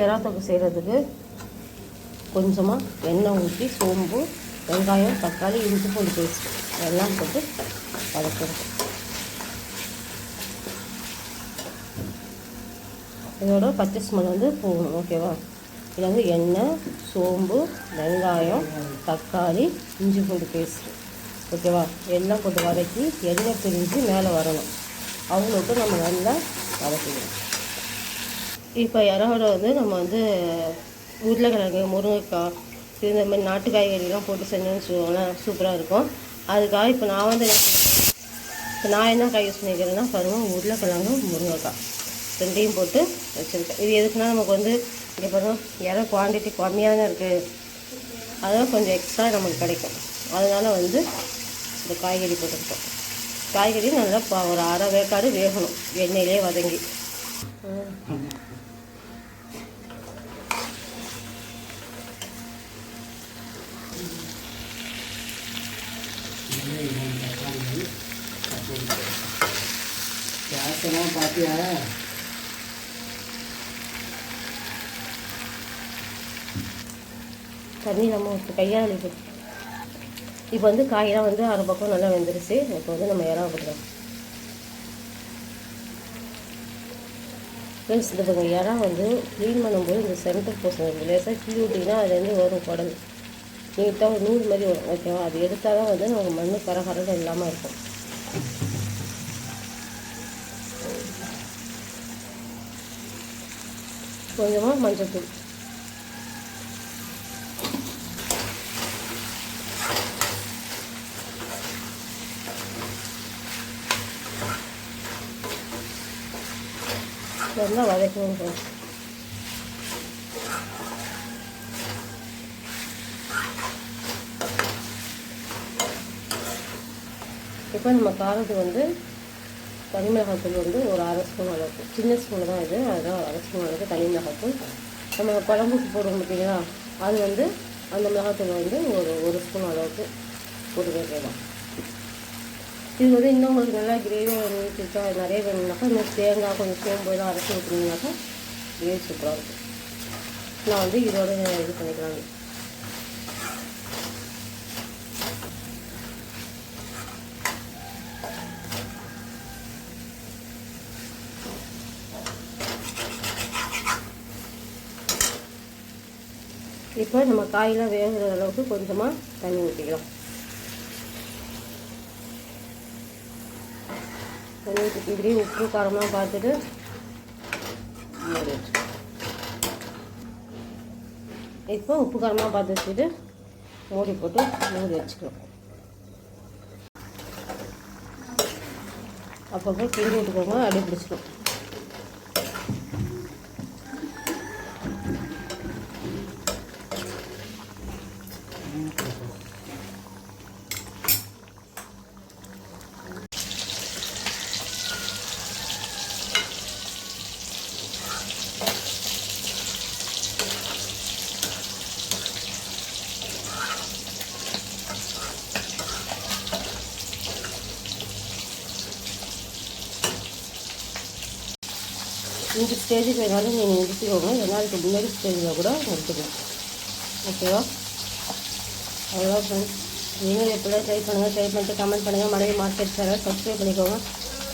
எறா தொக்கு செய்கிறதுக்கு கொஞ்சமாக எண்ணெய் ஊற்றி சோம்பு, வெங்காயம், தக்காளி, இஞ்சி பூண்டு பேஸ்ட் எல்லாம் போட்டு வதக்கிறது. இதோட பச்சை ஸ்மெல் வந்து போகணும். ஓகேவா? இது வந்து எண்ணெய், சோம்பு, வெங்காயம், தக்காளி, இஞ்சி பூண்டு பேஸ்ட்டு. ஓகேவா? எல்லாம் போட்டு வதக்கி எண்ணெய் பிரிஞ்சு மேலே வரணும். அவ்வளோக்கு நம்ம நல்லா வதக்கிக்கணும். இப்போ இறாவோட வந்து நம்ம வந்து உருளைக்கிழங்கு, முருங்கைக்காய், இந்த மாதிரி நாட்டு காய்கறிலாம் போட்டு செஞ்சோன்னு வச்சுக்கோங்களேன், சூப்பராக இருக்கும். அதுக்காக இப்போ நான் என்ன காய் யூஸ் பண்ணிக்கிறேன்னா பாருங்கள், உருளைக்கிழங்கு, முருங்கைக்காய் ரெண்டையும் போட்டு வச்சுருக்கேன். இது எதுக்குன்னா நமக்கு வந்து இங்கே பாருங்கள் இறை குவான்டிட்டி கம்மியாக தான் இருக்குது, அதெல்லாம் கொஞ்சம் எக்ஸ்ட்ரா நமக்கு கிடைக்கும். அதனால் வந்து இந்த காய்கறி போட்டுருக்கோம். காய்கறி நல்லா ஒரு அரை வேக்காடு வேகணும், எண்ணெயிலே வதங்கி. பார்த்தியா? தண்ணி நம்ம கையால் இப்போ வந்து காயெல்லாம் வந்து அரை பக்கம் நல்லா வெந்துருச்சு. இப்போ வந்து நம்ம இறா போட்டுக்கலாம். ஃப்ரெண்ட்ஸ், இந்த பக்கம் இறா வந்து க்ளீன் பண்ணும்போது இந்த சென்டர் போர்ஷன் லேசாக கிள்ளி விட்டிங்கன்னா அதுலேருந்து வரும் குடல் நீட்டாக ஒரு நூல் மாதிரி வரும். ஓகேவா? அது எடுத்தால் தான் வந்து நமக்கு மண் கரகரன்னு இல்லாமல் இருக்கும். கொஞ்சமாக மஞ்சள், நல்லா வதக்கணும். இப்போ நம்ம காரத்துக்கு வந்து தனி மிளகாத்தூள் வந்து ஒரு அரை ஸ்பூன் அளவுக்கு, சின்ன ஸ்பூன் தான் இது, அதுதான் அரை ஸ்பூன் அளவுக்கு தனி மிளகாத்தூள். நம்ம குழம்புக்கு போடுறோம் பார்த்தீங்களா, அது வந்து அந்த மிளகாத்தூள் வந்து ஒரு ஸ்பூன் அளவுக்கு போட்டு வைக்கலாம். இது வந்து இன்னும் உங்களுக்கு நல்லா கிரேவியாக இருந்துச்சுக்கா நிறைய வேணும்னாக்கா இன்னும் தேங்காய் கொஞ்சம் சோம்பு எல்லாம் அரைச்சி ஊற்றுனீங்கனாக்கா கிரேவி சூப்பராக இருக்கும். நான் வந்து இதோட இது பண்ணிக்கலாம். இப்போ நம்ம காயெல்லாம் வேகிற அளவுக்கு கொஞ்சமாக தண்ணி ஊற்றிக்கலாம். தண்ணி ஊற்றி இப்படி உப்பு காரமாக பார்த்துட்டு மூடி வச்சுக்கலாம். இப்போ உப்பு காரமாக பார்த்து வச்சுட்டு மூடி போட்டு மூடி வச்சுக்கலாம். அப்பப்போ கிண்டி விட்டுக்கோங்க, அடி பிடிச்சிடும். இந்த ஸ்டேஜுக்கு வேணாலும் நீங்கள் நிறுத்திக்கோங்க, ஏன்னா அதுக்கு முன்னாடி ஸ்டேஜில் கூட நிறுத்திக்கலாம். ஓகேவா? அவ்வளோதான் ஃப்ரெண்ட்ஸ். நீங்களும் எப்படிலாம் ட்ரை பண்ணுங்கள். ட்ரை பண்ணிட்டு கமெண்ட் பண்ணுங்கள். மனைவி மார்க்கெட் சேனல் சப்ஸ்கிரைப் பண்ணிக்கோங்க.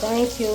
தேங்க்யூ.